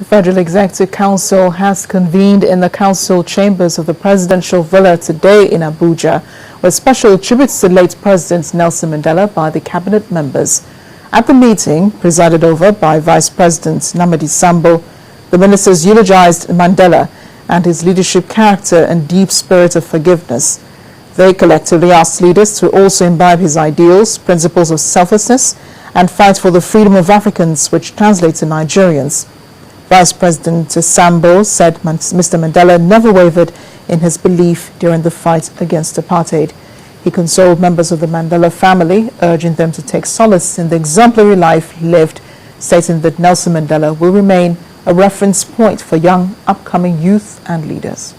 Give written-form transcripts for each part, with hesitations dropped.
The Federal Executive Council has convened in the council chambers of the presidential villa today in Abuja, with special tributes to late President Nelson Mandela by the cabinet members. At the meeting, presided over by Vice President Namadi Sambo, the ministers eulogized Mandela and his leadership character and deep spirit of forgiveness. They collectively asked leaders to also imbibe his ideals, principles of selflessness, and fight for the freedom of Africans, which translates to Nigerians. Vice President Sambo said Mr. Mandela never wavered in his belief during the fight against apartheid. He consoled members of the Mandela family, urging them to take solace in the exemplary life he lived, stating that Nelson Mandela will remain a reference point for young, upcoming youth and leaders.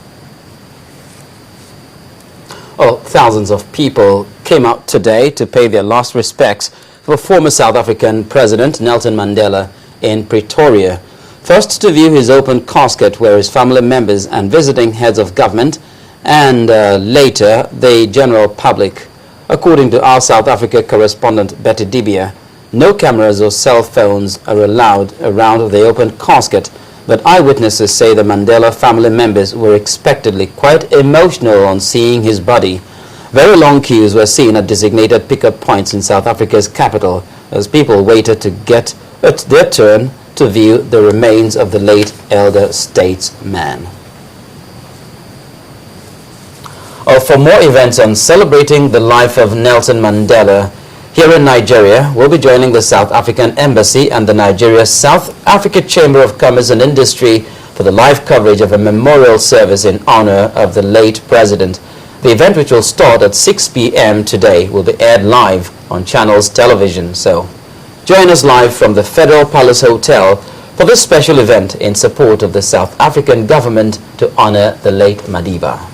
Well, thousands of people came out today to pay their last respects for former South African President Nelson Mandela in Pretoria. First to view his open casket were his family members and visiting heads of government, and later the general public. According to our South Africa correspondent Madiba, no cameras or cell phones are allowed around the open casket, but eyewitnesses say the Mandela family members were expectedly quite emotional on seeing his body. Very long queues were seen at designated pickup points in South Africa's capital as people waited to get their turn to view the remains of the late elder statesman. For more events on celebrating the life of Nelson Mandela here in Nigeria, we'll be joining the South African Embassy and the Nigeria South Africa Chamber of Commerce and Industry for the live coverage of a memorial service in honor of the late president. The event, which will start at 6 p.m. today, will be aired live on Channels Television. So join us live from the Federal Palace Hotel for this special event in support of the South African government to honor the late Madiba.